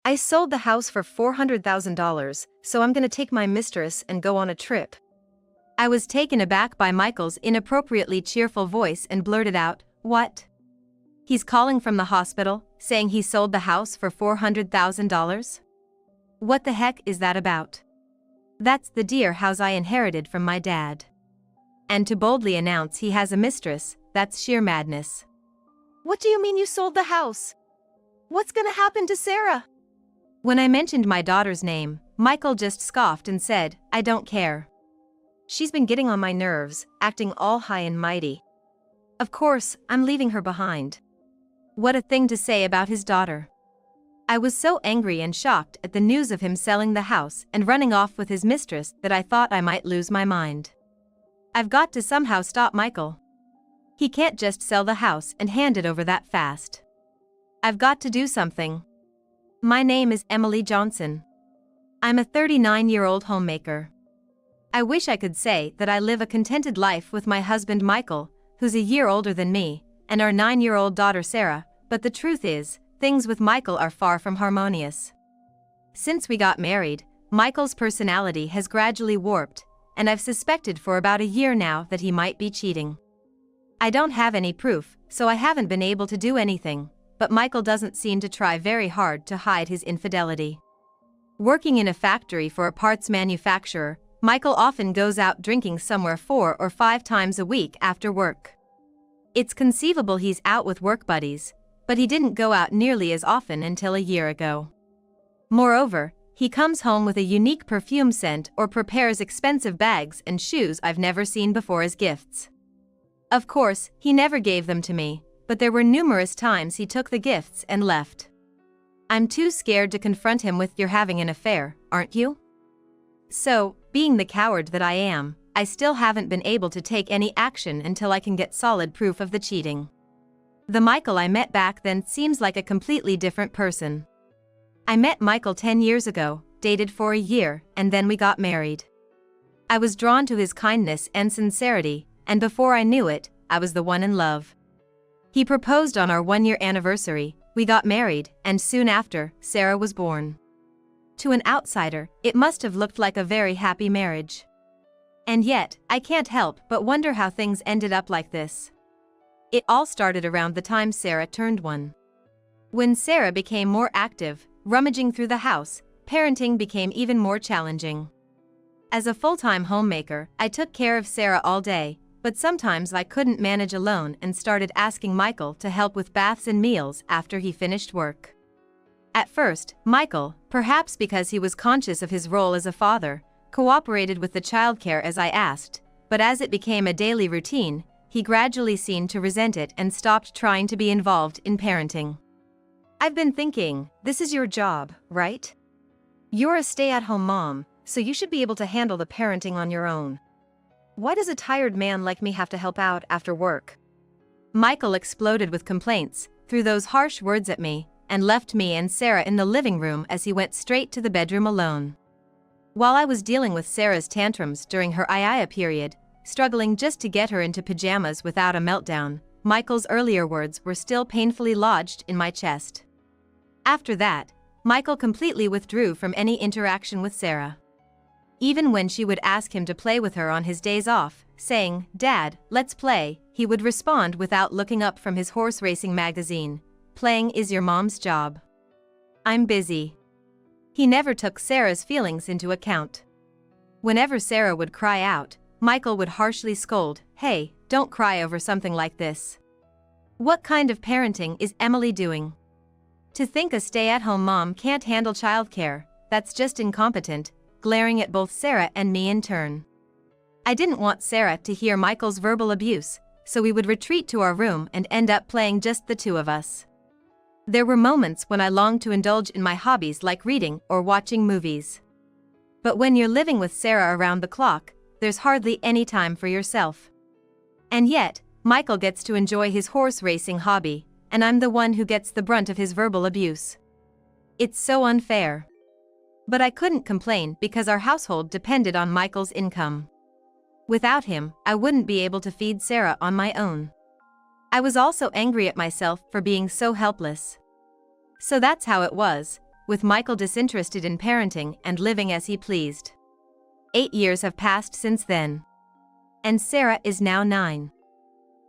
I sold the house for $400,000, so I'm gonna take my mistress and go on a trip. I was taken aback by Michael's inappropriately cheerful voice and blurted out, "What? He's calling from the hospital, saying he sold the house for $400,000? What the heck is that about? That's the dear house I inherited from my dad. And to boldly announce he has a mistress, that's sheer madness." What do you mean you sold the house? What's gonna happen to Sarah? When I mentioned my daughter's name, Michael just scoffed and said, "I don't care. She's been getting on my nerves, acting all high and mighty. Of course, I'm leaving her behind." What a thing to say about his daughter. I was so angry and shocked at the news of him selling the house and running off with his mistress that I thought I might lose my mind. I've got to somehow stop Michael. He can't just sell the house and hand it over that fast. I've got to do something. My name is Emily Johnson. I'm a 39-year-old homemaker. I wish I could say that I live a contented life with my husband Michael, who's a year older than me, and our 9-year-old daughter Sarah, but the truth is, things with Michael are far from harmonious. Since we got married, Michael's personality has gradually warped, and I've suspected for about a year now that he might be cheating. I don't have any proof, so I haven't been able to do anything, but Michael doesn't seem to try very hard to hide his infidelity. Working in a factory for a parts manufacturer, Michael often goes out drinking somewhere 4 or 5 times a week after work. It's conceivable he's out with work buddies, but he didn't go out nearly as often until a year ago. Moreover, he comes home with a unique perfume scent or prepares expensive bags and shoes I've never seen before as gifts. Of course, he never gave them to me, but there were numerous times he took the gifts and left. I'm too scared to confront him with "You're having an affair, aren't you?" So, being the coward that I am, I still haven't been able to take any action until I can get solid proof of the cheating. The Michael I met back then seems like a completely different person. I met Michael 10 years ago, dated for a year, and then we got married. I was drawn to his kindness and sincerity, and before I knew it, I was the one in love. He proposed on our 1-year anniversary, we got married, and soon after, Sarah was born. To an outsider, it must have looked like a very happy marriage. And yet, I can't help but wonder how things ended up like this. It all started around the time Sarah turned 1. When Sarah became more active, rummaging through the house, parenting became even more challenging. As a full-time homemaker, I took care of Sarah all day, but sometimes I couldn't manage alone and started asking Michael to help with baths and meals after he finished work. At first, Michael, perhaps because he was conscious of his role as a father, cooperated with the childcare as I asked, but as it became a daily routine, he gradually seemed to resent it and stopped trying to be involved in parenting. I've been thinking, this is your job, right? You're a stay-at-home mom, so you should be able to handle the parenting on your own. Why does a tired man like me have to help out after work? Michael exploded with complaints, threw those harsh words at me, and left me and Sarah in the living room as he went straight to the bedroom alone. While I was dealing with Sarah's tantrums during her IIA period, struggling just to get her into pajamas without a meltdown, Michael's earlier words were still painfully lodged in my chest. After that, Michael completely withdrew from any interaction with Sarah. Even when she would ask him to play with her on his days off, saying, "Dad, let's play," he would respond without looking up from his horse racing magazine, "Playing is your mom's job. I'm busy." He never took Sarah's feelings into account. Whenever Sarah would cry out, Michael would harshly scold, "Hey, don't cry over something like this. What kind of parenting is Emily doing? To think a stay-at-home mom can't handle childcare, that's just incompetent," glaring at both Sarah and me in turn. I didn't want Sarah to hear Michael's verbal abuse, so we would retreat to our room and end up playing just the two of us. There were moments when I longed to indulge in my hobbies like reading or watching movies. But when you're living with Sarah around the clock, there's hardly any time for yourself. And yet, Michael gets to enjoy his horse racing hobby, and I'm the one who gets the brunt of his verbal abuse. It's so unfair. But I couldn't complain because our household depended on Michael's income. Without him, I wouldn't be able to feed Sarah on my own. I was also angry at myself for being so helpless. So that's how it was. with Michael disinterested in parenting and living as he pleased. 8 years have passed since then. And Sarah is now 9.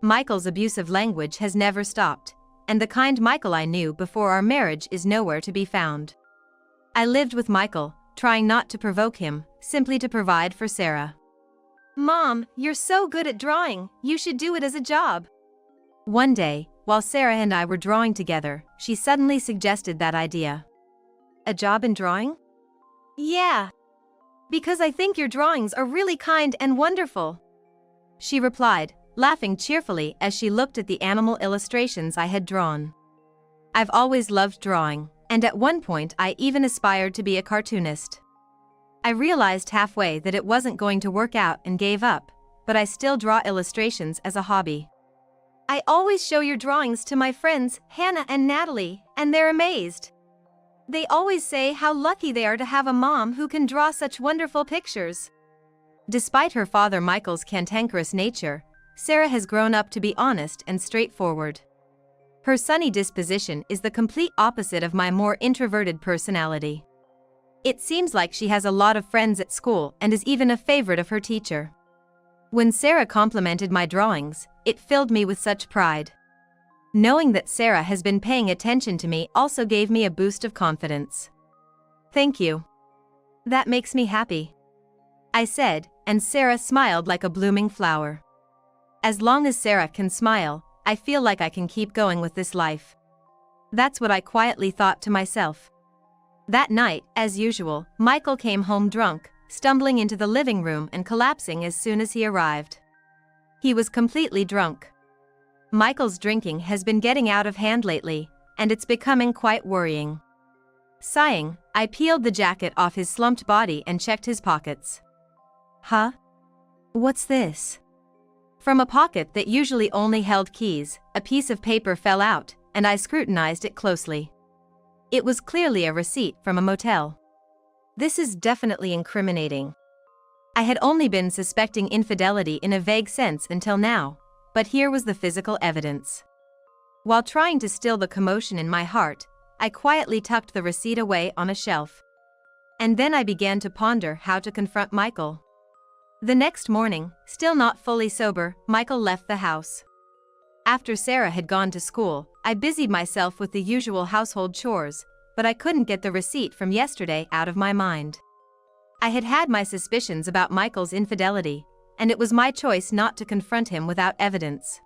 Michael's abusive language has never stopped, and the kind Michael I knew before our marriage is nowhere to be found. I lived with Michael, trying not to provoke him, simply to provide for Sarah. Mom, you're so good at drawing, you should do it as a job. One day, while Sarah and I were drawing together, she suddenly suggested that idea. A job in drawing? Yeah. Because I think your drawings are really kind and wonderful, she replied, laughing cheerfully as she looked at the animal illustrations I had drawn. I've always loved drawing, and at one point I even aspired to be a cartoonist. I realized halfway that it wasn't going to work out and gave up, but I still draw illustrations as a hobby. I always show your drawings to my friends, Hannah and Natalie, and they're amazed. They always say how lucky they are to have a mom who can draw such wonderful pictures. Despite her father Michael's cantankerous nature, Sarah has grown up to be honest and straightforward. Her sunny disposition is the complete opposite of my more introverted personality. It seems like she has a lot of friends at school and is even a favorite of her teacher. When Sarah complimented my drawings, it filled me with such pride. Knowing that Sarah has been paying attention to me also gave me a boost of confidence. Thank you. That makes me happy, I said, and Sarah smiled like a blooming flower. As long as Sarah can smile, I feel like I can keep going with this life. That's what I quietly thought to myself. That night, as usual, Michael came home drunk, stumbling into the living room and collapsing as soon as he arrived. He was completely drunk. Michael's drinking has been getting out of hand lately, and it's becoming quite worrying. Sighing, I peeled the jacket off his slumped body and checked his pockets. Huh? What's this? From a pocket that usually only held keys, a piece of paper fell out, and I scrutinized it closely. It was clearly a receipt from a motel. This is definitely incriminating. I had only been suspecting infidelity in a vague sense until now, but here was the physical evidence. While trying to still the commotion in my heart, I quietly tucked the receipt away on a shelf. And then I began to ponder how to confront Michael. The next morning, still not fully sober, Michael left the house. After Sarah had gone to school, I busied myself with the usual household chores, but I couldn't get the receipt from yesterday out of my mind. I had had my suspicions about Michael's infidelity, and it was my choice not to confront him without evidence.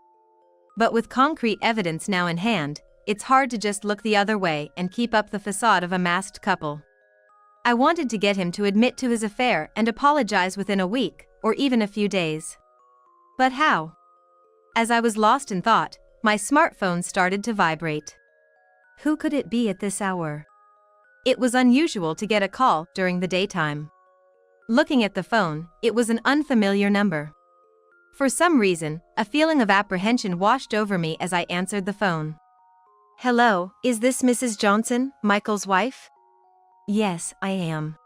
But with concrete evidence now in hand, it's hard to just look the other way and keep up the facade of a masked couple. I wanted to get him to admit to his affair and apologize within a week, or even a few days. But how? As I was lost in thought, my smartphone started to vibrate. Who could it be at this hour? It was unusual to get a call during the daytime. Looking at the phone, it was an unfamiliar number. For some reason, a feeling of apprehension washed over me as I answered the phone. Hello, is this Mrs. Johnson, Michael's wife? Yes, I am.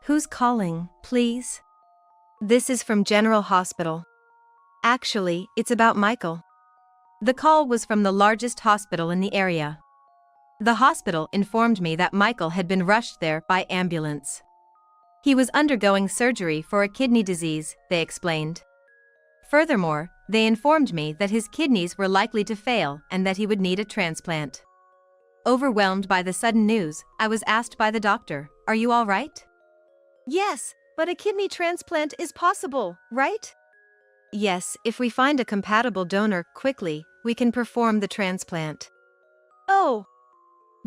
Who's calling, please? This is from General Hospital. Actually, it's about Michael. The call was from the largest hospital in the area. The hospital informed me that Michael had been rushed there by ambulance. He was undergoing surgery for a kidney disease, they explained. Furthermore, they informed me that his kidneys were likely to fail and that he would need a transplant. Overwhelmed by the sudden news, I was asked by the doctor, "Are you all right?" Yes, but a kidney transplant is possible, right? Yes, if we find a compatible donor quickly, we can perform the transplant. Oh!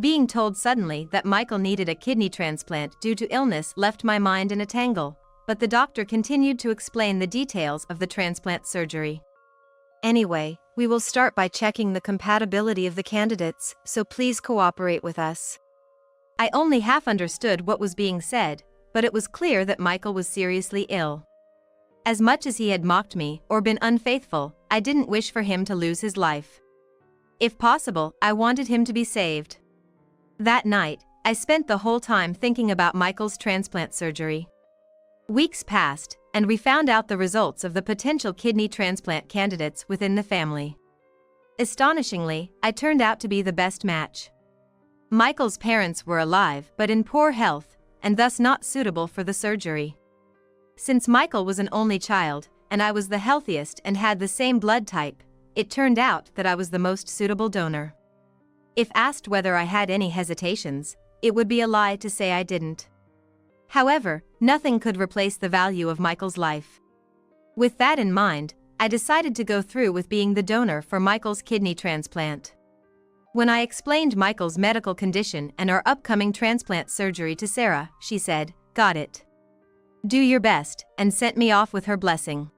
Being told suddenly that Michael needed a kidney transplant due to illness left my mind in a tangle, but the doctor continued to explain the details of the transplant surgery. Anyway, we will start by checking the compatibility of the candidates, so please cooperate with us. I only half understood what was being said, but it was clear that Michael was seriously ill. As much as he had mocked me or been unfaithful, I didn't wish for him to lose his life. If possible, I wanted him to be saved. That night, I spent the whole time thinking about Michael's transplant surgery. Weeks passed, and we found out the results of the potential kidney transplant candidates within the family. Astonishingly, I turned out to be the best match. Michael's parents were alive but in poor health, and thus not suitable for the surgery. Since Michael was an only child, and I was the healthiest and had the same blood type, it turned out that I was the most suitable donor. If asked whether I had any hesitations, it would be a lie to say I didn't. However, nothing could replace the value of Michael's life. With that in mind, I decided to go through with being the donor for Michael's kidney transplant. When I explained Michael's medical condition and our upcoming transplant surgery to Sarah, she said, "Got it. Do your best," and sent me off with her blessing.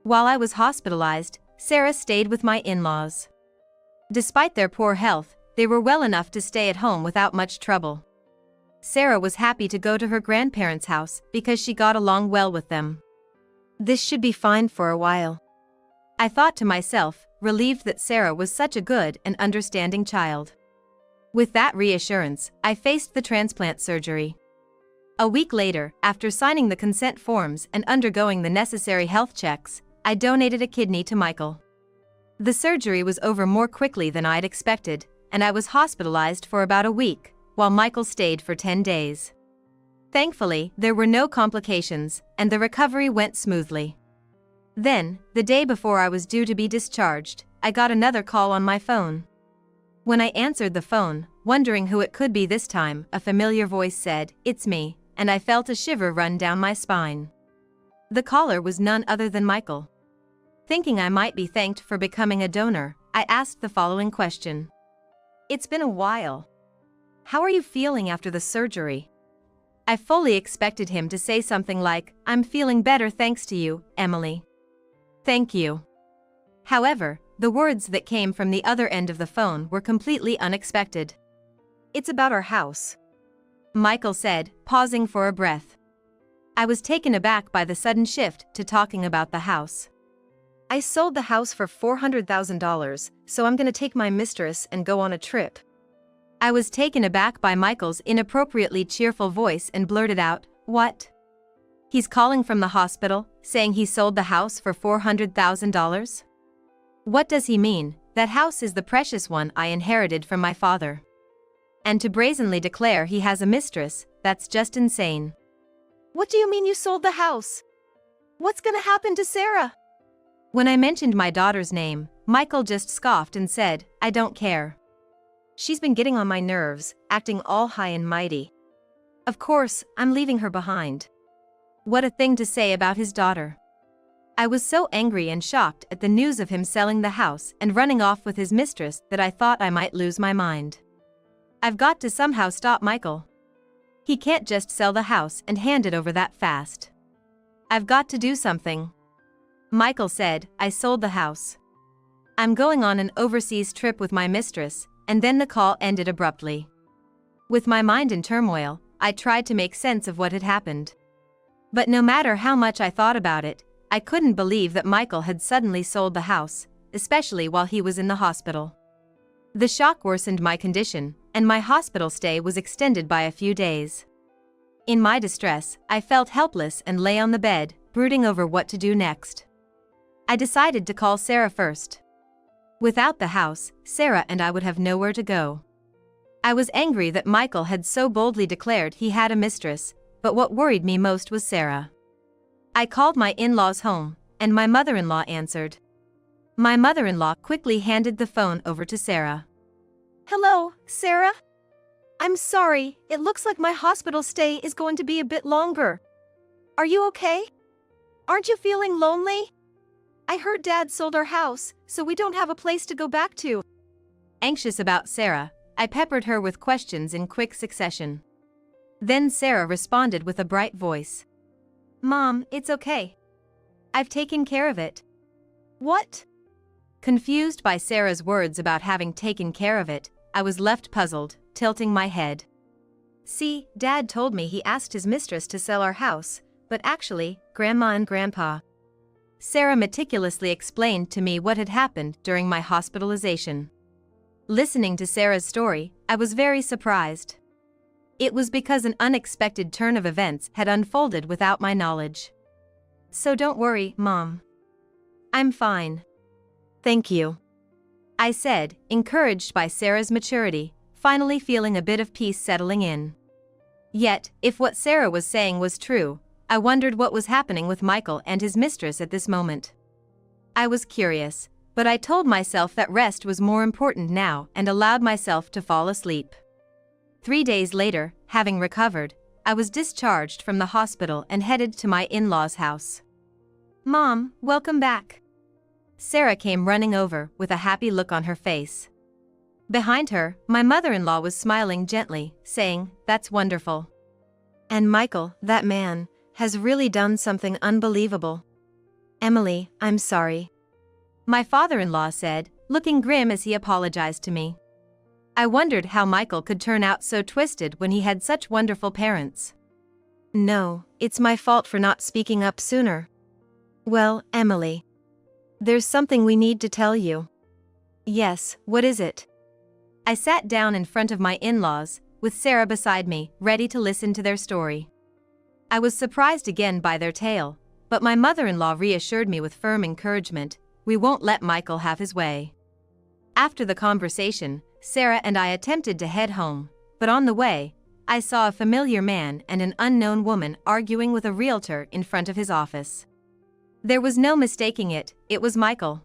While I was hospitalized, Sarah stayed with my in-laws. Despite their poor health, they were well enough to stay at home without much trouble. Sarah was happy to go to her grandparents' house because she got along well with them. This should be fine for a while, I thought to myself, relieved that Sarah was such a good and understanding child. With that reassurance, I faced the transplant surgery. A week later, after signing the consent forms and undergoing the necessary health checks, I donated a kidney to Michael. The surgery was over more quickly than I'd expected, and I was hospitalized for about a week, while Michael stayed for 10 days. Thankfully, there were no complications, and the recovery went smoothly. Then, the day before I was due to be discharged, I got another call on my phone. When I answered the phone, wondering who it could be this time, a familiar voice said, "It's me," and I felt a shiver run down my spine. The caller was none other than Michael. Thinking I might be thanked for becoming a donor, I asked the following question. "It's been a while. How are you feeling after the surgery?" I fully expected him to say something like, "I'm feeling better thanks to you, Emily." Thank you. However, the words that came from the other end of the phone were completely unexpected. "It's about our house," Michael said, pausing for a breath. I was taken aback by the sudden shift to talking about the house. "I sold the house for $400,000, so I'm gonna take my mistress and go on a trip." I was taken aback by Michael's inappropriately cheerful voice and blurted out, "What? He's calling from the hospital, saying he sold the house for $400,000? What does he mean? That house is the precious one I inherited from my father. And to brazenly declare he has a mistress, that's just insane." "What do you mean you sold the house? What's gonna happen to Sarah?" When I mentioned my daughter's name, Michael just scoffed and said, "I don't care. She's been getting on my nerves, acting all high and mighty. Of course, I'm leaving her behind." What a thing to say about his daughter. I was so angry and shocked at the news of him selling the house and running off with his mistress that I thought I might lose my mind. I've got to somehow stop Michael. He can't just sell the house and hand it over that fast. I've got to do something. Michael said, "I sold the house. I'm going on an overseas trip with my mistress," and then the call ended abruptly. With my mind in turmoil, I tried to make sense of what had happened. But no matter how much I thought about it, I couldn't believe that Michael had suddenly sold the house, especially while he was in the hospital. The shock worsened my condition, and my hospital stay was extended by a few days. In my distress, I felt helpless and lay on the bed, brooding over what to do next. I decided to call Sarah first. Without the house, Sarah and I would have nowhere to go. I was angry that Michael had so boldly declared he had a mistress, but what worried me most was Sarah. I called my in-laws home, and my mother-in-law answered. My mother-in-law quickly handed the phone over to Sarah. "Hello, Sarah? I'm sorry, it looks like my hospital stay is going to be a bit longer. Are you okay? Aren't you feeling lonely? I heard Dad sold our house, so we don't have a place to go back to." Anxious about Sarah, I peppered her with questions in quick succession. Then Sarah responded with a bright voice. "Mom, it's okay. I've taken care of it." "What?" Confused by Sarah's words about having taken care of it, I was left puzzled, tilting my head. "See, Dad told me he asked his mistress to sell our house, but actually, Grandma and Grandpa." Sarah meticulously explained to me what had happened during my hospitalization. Listening to Sarah's story, I was very surprised. It was because an unexpected turn of events had unfolded without my knowledge. "So don't worry, Mom. I'm fine." "Thank you," I said, encouraged by Sarah's maturity, finally feeling a bit of peace settling in. Yet, if what Sarah was saying was true, I wondered what was happening with Michael and his mistress at this moment. I was curious, but I told myself that rest was more important now and allowed myself to fall asleep. 3 days later, having recovered, I was discharged from the hospital and headed to my in-laws' house. "Mom, welcome back." Sarah came running over with a happy look on her face. Behind her, my mother-in-law was smiling gently, saying, "That's wonderful. And Michael, that man, has really done something unbelievable. Emily, I'm sorry." My father-in-law said, looking grim as he apologized to me. I wondered how Michael could turn out so twisted when he had such wonderful parents. "No, it's my fault for not speaking up sooner." "Well, Emily, there's something we need to tell you." "Yes, what is it?" I sat down in front of my in-laws, with Sarah beside me, ready to listen to their story. I was surprised again by their tale, but my mother-in-law reassured me with firm encouragement, "We won't let Michael have his way." After the conversation, Sarah and I attempted to head home, but on the way, I saw a familiar man and an unknown woman arguing with a realtor in front of his office. There was no mistaking it, it was Michael.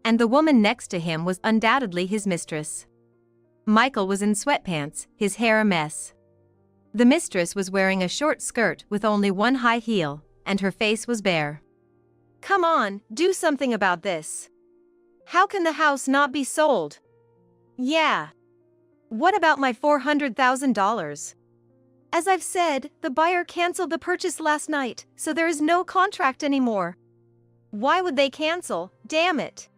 And the woman next to him was undoubtedly his mistress. Michael was in sweatpants, his hair a mess. The mistress was wearing a short skirt with only one high heel, and her face was bare. "Come on, do something about this. How can the house not be sold?" "Yeah. What about my $400,000? As I've said, the buyer canceled the purchase last night, so there is no contract anymore." "Why would they cancel? Damn it."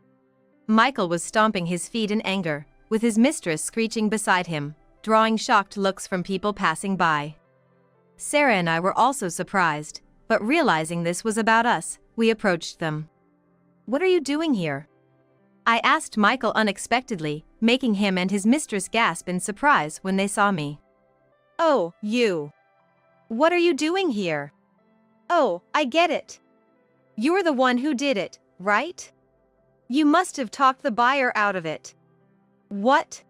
Michael was stomping his feet in anger, with his mistress screeching beside him, drawing shocked looks from people passing by. Sarah and I were also surprised, but realizing this was about us, we approached them. "What are you doing here?" I asked Michael unexpectedly, making him and his mistress gasp in surprise when they saw me. "Oh, you. What are you doing here? Oh, I get it. You're the one who did it, right? You must have talked the buyer out of it." "What?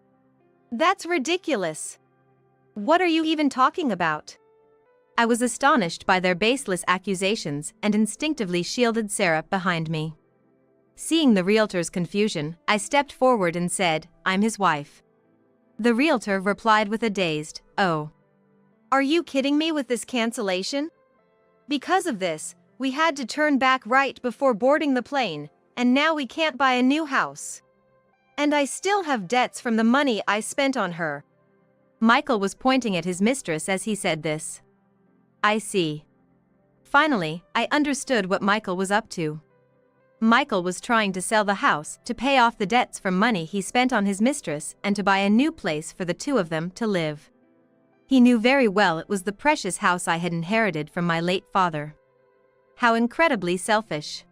That's ridiculous. What are you even talking about?" I was astonished by their baseless accusations and instinctively shielded Sarah behind me. Seeing the realtor's confusion, I stepped forward and said, "I'm his wife." The realtor replied with a dazed, "Oh. Are you kidding me with this cancellation? Because of this, we had to turn back right before boarding the plane, and now we can't buy a new house. And I still have debts from the money I spent on her." Michael was pointing at his mistress as he said this. I see. Finally, I understood what Michael was up to. Michael was trying to sell the house to pay off the debts from money he spent on his mistress and to buy a new place for the two of them to live. He knew very well it was the precious house I had inherited from my late father. How incredibly selfish.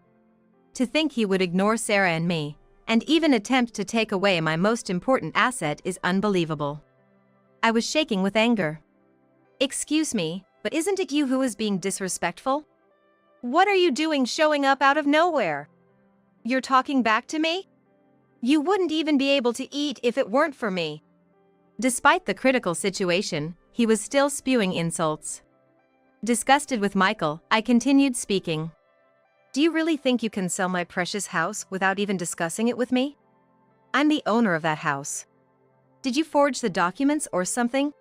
To think he would ignore Sarah and me, and even attempt to take away my most important asset is unbelievable. I was shaking with anger. "Excuse me, but isn't it you who is being disrespectful? What are you doing showing up out of nowhere? You're talking back to me? You wouldn't even be able to eat if it weren't for me." Despite the critical situation, he was still spewing insults. Disgusted with Michael, I continued speaking. "Do you really think you can sell my precious house without even discussing it with me? I'm the owner of that house. Did you forge the documents or something?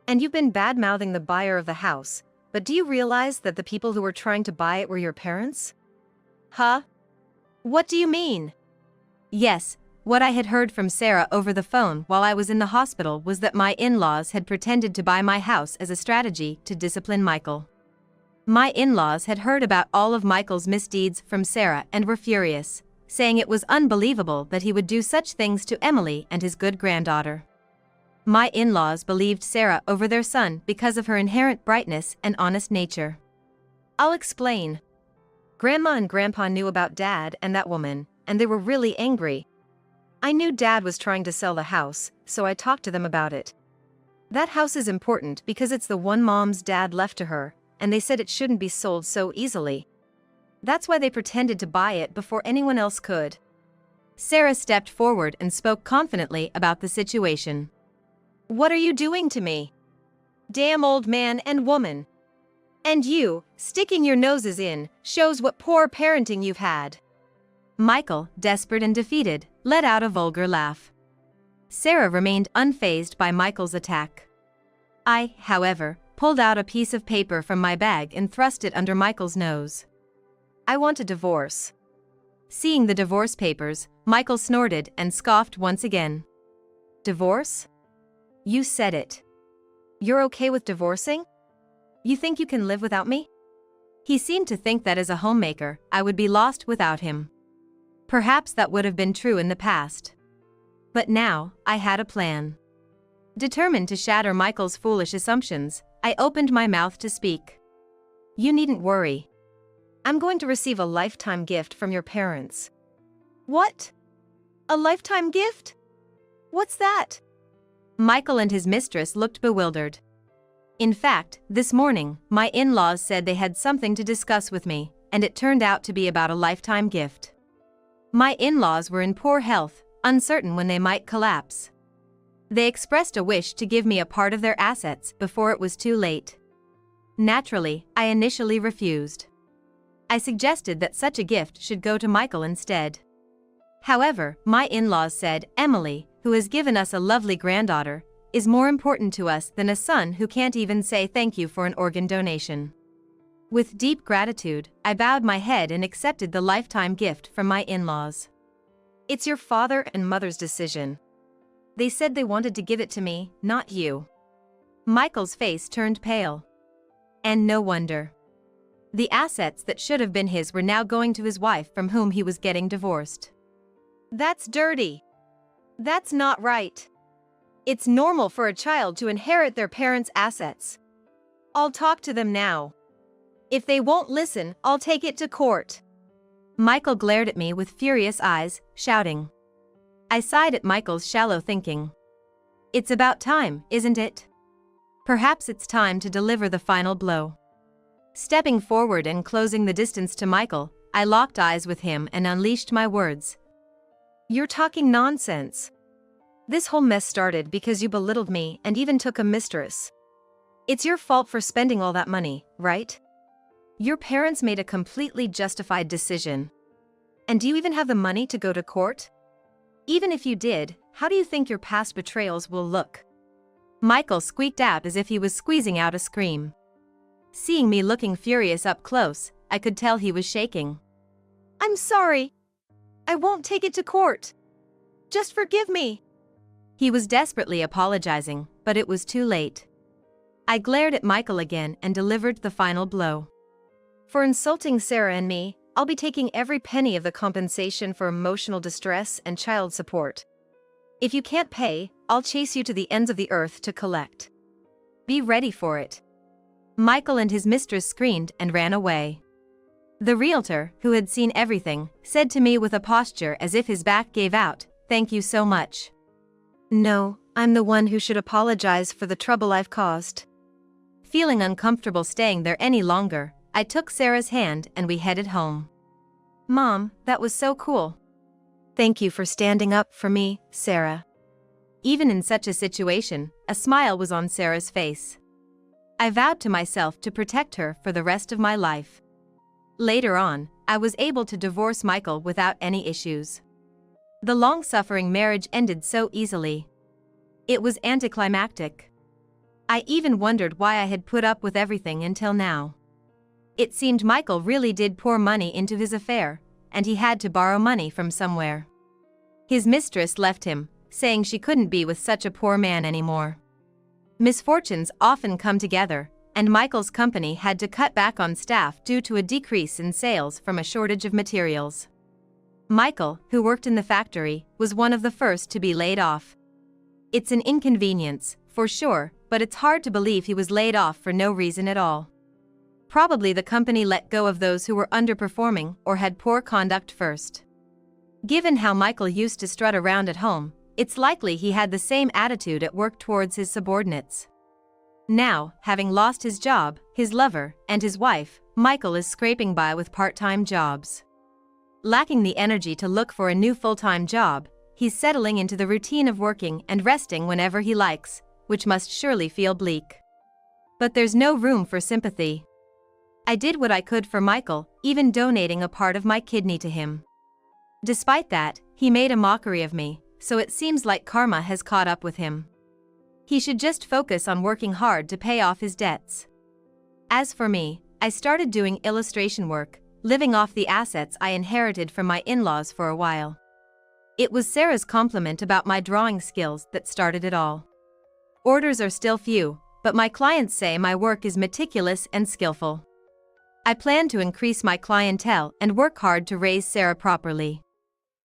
And you've been bad-mouthing the buyer of the house, but do you realize that the people who were trying to buy it were your parents?" "Huh? What do you mean?" Yes, what I had heard from Sarah over the phone while I was in the hospital was that my in-laws had pretended to buy my house as a strategy to discipline Michael. My in-laws had heard about all of Michael's misdeeds from Sarah and were furious, saying it was unbelievable that he would do such things to Emily and his good granddaughter. My in-laws believed Sarah over their son because of her inherent brightness and honest nature. "I'll explain. Grandma and Grandpa knew about Dad and that woman, and they were really angry. I knew Dad was trying to sell the house, so I talked to them about it. That house is important because it's the one Mom's dad left to her, and they said it shouldn't be sold so easily. That's why they pretended to buy it before anyone else could." Sarah stepped forward and spoke confidently about the situation. What are you doing to me? Damn old man and woman. And you, sticking your noses in, shows what poor parenting you've had. Michael, desperate and defeated, let out a vulgar laugh. Sarah remained unfazed by Michael's attack. I, however, pulled out a piece of paper from my bag and thrust it under Michael's nose. I want a divorce. Seeing the divorce papers, Michael snorted and scoffed once again. Divorce? You said it. You're okay with divorcing? You think you can live without me? He seemed to think that as a homemaker, I would be lost without him. Perhaps that would have been true in the past. But now, I had a plan. Determined to shatter Michael's foolish assumptions, I opened my mouth to speak. You needn't worry. I'm going to receive a lifetime gift from your parents. What? A lifetime gift? What's that? Michael and his mistress looked bewildered. In fact, this morning, my in-laws said they had something to discuss with me, and it turned out to be about a lifetime gift. My in-laws were in poor health, uncertain when they might collapse. They expressed a wish to give me a part of their assets before it was too late. Naturally, I initially refused. I suggested that such a gift should go to Michael instead. However, my in-laws said, Emily, who has given us a lovely granddaughter, is more important to us than a son who can't even say thank you for an organ donation. With deep gratitude, I bowed my head and accepted the lifetime gift from my in-laws. It's your father and mother's decision. They said they wanted to give it to me, not you. Michael's face turned pale. And no wonder. The assets that should have been his were now going to his wife from whom he was getting divorced. That's dirty. That's not right. It's normal for a child to inherit their parents' assets. I'll talk to them now. If they won't listen, I'll take it to court. Michael glared at me with furious eyes, shouting. I sighed at Michael's shallow thinking. It's about time, isn't it? Perhaps it's time to deliver the final blow. Stepping forward and closing the distance to Michael, I locked eyes with him and unleashed my words. You're talking nonsense. This whole mess started because you belittled me and even took a mistress. It's your fault for spending all that money, right? Your parents made a completely justified decision. And do you even have the money to go to court? Even if you did, how do you think your past betrayals will look? Michael squeaked out as if he was squeezing out a scream. Seeing me looking furious up close, I could tell he was shaking. I'm sorry. I won't take it to court. Just forgive me. He was desperately apologizing, but it was too late. I glared at Michael again and delivered the final blow. For insulting Sarah and me, I'll be taking every penny of the compensation for emotional distress and child support. If you can't pay, I'll chase you to the ends of the earth to collect. Be ready for it. Michael and his mistress screamed and ran away. The realtor, who had seen everything, said to me with a posture as if his back gave out, "Thank you so much." No, I'm the one who should apologize for the trouble I've caused. Feeling uncomfortable staying there any longer, I took Sarah's hand and we headed home. Mom, that was so cool. Thank you for standing up for me, Sarah. Even in such a situation, a smile was on Sarah's face. I vowed to myself to protect her for the rest of my life. Later on, I was able to divorce Michael without any issues. The long-suffering marriage ended so easily. It was anticlimactic. I even wondered why I had put up with everything until now. It seemed Michael really did pour money into his affair, and he had to borrow money from somewhere. His mistress left him, saying she couldn't be with such a poor man anymore. Misfortunes often come together, and Michael's company had to cut back on staff due to a decrease in sales from a shortage of materials. Michael, who worked in the factory, was one of the first to be laid off. It's an inconvenience, for sure, but it's hard to believe he was laid off for no reason at all. Probably the company let go of those who were underperforming or had poor conduct first. Given how Michael used to strut around at home, it's likely he had the same attitude at work towards his subordinates. Now, having lost his job, his lover, and his wife, Michael is scraping by with part-time jobs. Lacking the energy to look for a new full-time job, he's settling into the routine of working and resting whenever he likes, which must surely feel bleak. But there's no room for sympathy. I did what I could for Michael, even donating a part of my kidney to him. Despite that, he made a mockery of me, so it seems like karma has caught up with him. He should just focus on working hard to pay off his debts. As for me, I started doing illustration work, living off the assets I inherited from my in-laws for a while. It was Sarah's compliment about my drawing skills that started it all. Orders are still few, but my clients say my work is meticulous and skillful. I plan to increase my clientele and work hard to raise Sarah properly.